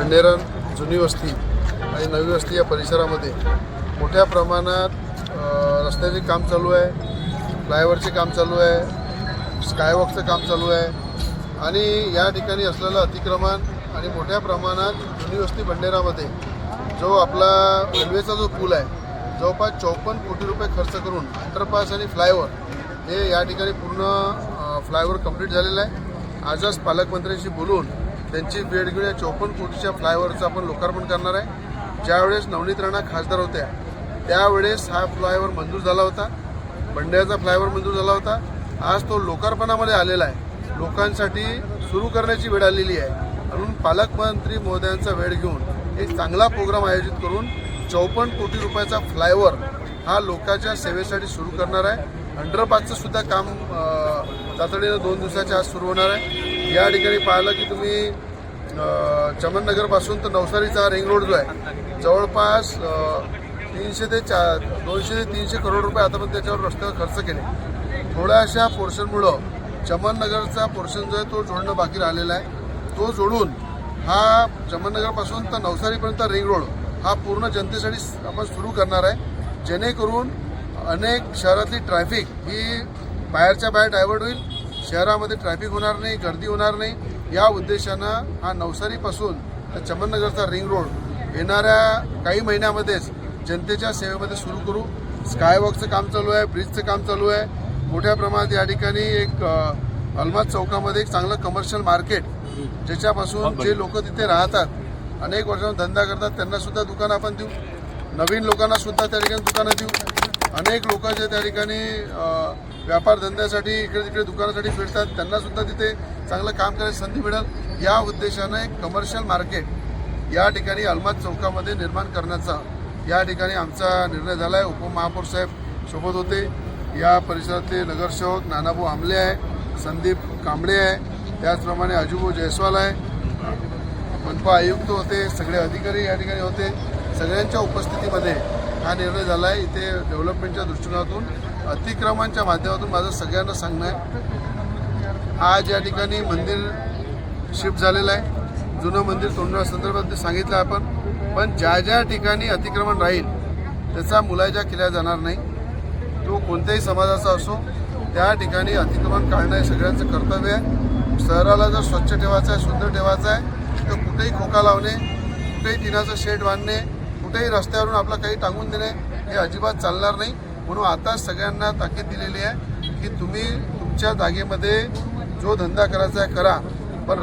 बंडेरण, जुनी वस्ती आणि नवी वस्ती या परिसरामध्ये मोठ्या प्रमाणात रस्त्याचे काम चालू आहे, फ्लायओव्हरचे काम चालू आहे, स्कायवॉकचं काम चालू आहे आणि या ठिकाणी असलेलं अतिक्रमण आणि मोठ्या प्रमाणात जुनी वस्ती बंडेरामध्ये जो आपला रेल्वेचा जो पूल आहे जवळपास 54 कोटी रुपये खर्च करून अंडरपास आणि फ्लायओव्हर हे या ठिकाणी पूर्ण फ्लायओव्हर कंप्लीट झालेलं आहे. आजच पालकमंत्र्यांशी बोलून त्यांची भेट घेऊन या 54 कोटीच्या फ्लायओव्हरचं आपण लोकार्पण करणार आहे. ज्यावेळेस नवनीत राणा खासदार होत्या त्यावेळेस हा फ्लायओव्हर मंजूर झाला होता, बंड्याचा फ्लायओव्हर मंजूर झाला होता. आज तो लोकार्पणामध्ये आलेला आहे, लोकांसाठी सुरू करण्याची वेळ आलेली आहे. म्हणून पालकमंत्री महोदयांचा वेळ घेऊन एक चांगला प्रोग्राम आयोजित करून 54 कोटी रुपयाचा फ्लायओव्हर हा लोकांच्या सेवेसाठी सुरू करणार आहे. अंडरपासचं सुद्धा काम तातडीनं 2 दिवसाच्या आज सुरू होणार आहे. या ठिकाणी पाहिलं की तुम्ही चमननगरपासून तर नवसारीचा रिंग रोड जो आहे जवळपास 200 ते 300 करोड रुपये आतापर्यंत त्याच्यावर रस्त्यावर खर्च केले. थोड्याशा पोर्शनमुळं चमननगरचा पोर्शन जो आहे तो जोडणं बाकी राहिलेला आहे. तो जोडून हा चमननगरपासून तर नवसारीपर्यंत रिंग रोड हा पूर्ण जनतेसाठी आपण सुरू करणार आहे, जेणेकरून अनेक शहरातली ट्रॅफिक ही बाहेरच्या बाहेर डायव्हर्ट होईल, शहरामध्ये ट्रॅफिक होणार नाही, गर्दी होणार नाही. या उद्देशानं हा नवसारीपासून तर चमननगरचा रिंग रोड येणाऱ्या काही महिन्यामध्येच जनतेच्या सेवेमध्ये सुरू करू. स्कायवॉकचं काम चालू आहे, ब्रिजचं काम चालू आहे. मोठ्या प्रमाणात या ठिकाणी एक अलमाज चौकामध्ये एक चांगलं कमर्शियल मार्केट ज्याच्यापासून जे लोक तिथे राहतात, अनेक वर्षांपासून धंदा करतात, त्यांनासुद्धा दुकानं आपण देऊ. नवीन लोकांनासुद्धा त्या ठिकाणी दुकानं देऊ. अनेक लोक जे त्या ठिकाणी व्यापार धंद्यासाठी इकडे तिकडे दुकानासाठी फिरतात त्यांनासुद्धा तिथे चांगलं काम करायची संधी मिळेल. या उद्देशानं एक कमर्शियल मार्केट या ठिकाणी अलमाज चौकामध्ये निर्माण करण्याचा या ठिकाणी आमचा निर्णय झाला आहे. उपमहापौर साहेब सोबत होते, या परिसरातले नगरसेवक नानाभाऊ आमले आहे, संदीप कांबळे आहे, त्याचप्रमाणे अजूभाऊ जयस्वाल आहे, मनपा आयुक्त होते, सगळे अधिकारी या ठिकाणी होते. सगळ्यांच्या उपस्थितीमध्ये हा निर्णय झाला आहे. इथे डेव्हलपमेंटच्या दृष्टिकोनातून अतिक्रमणाच्या माध्यमातून माझं सगळ्यांना सांगणं आहे, आज या ठिकाणी मंदिर शिफ्ट झालेलं आहे. जुनं मंदिर तोडण्यासंदर्भात सांगितलं आपण, पण ज्या ज्या ठिकाणी अतिक्रमण राहील त्याचा मुलाजा केला जाणार नाही. तो कोणत्याही समाजाचा असो त्या ठिकाणी अतिक्रमण काढणं हे सगळ्यांचं कर्तव्य आहे. शहराला जर स्वच्छ ठेवायचं आहे, सुंदर ठेवायचं आहे तर कुठेही खोका लावणे, कुठेही टिनाचं शेड बांधणे, कुठेही रस्त्यावरून आपलं काही टांगून देणे हे अजिबात चालणार नाही. म्हणून आता सगळ्यांना ताकीद दिलेली आहे की तुम्ही तुमच्या जागेमध्ये जो धंदा करायचा आहे करा, पण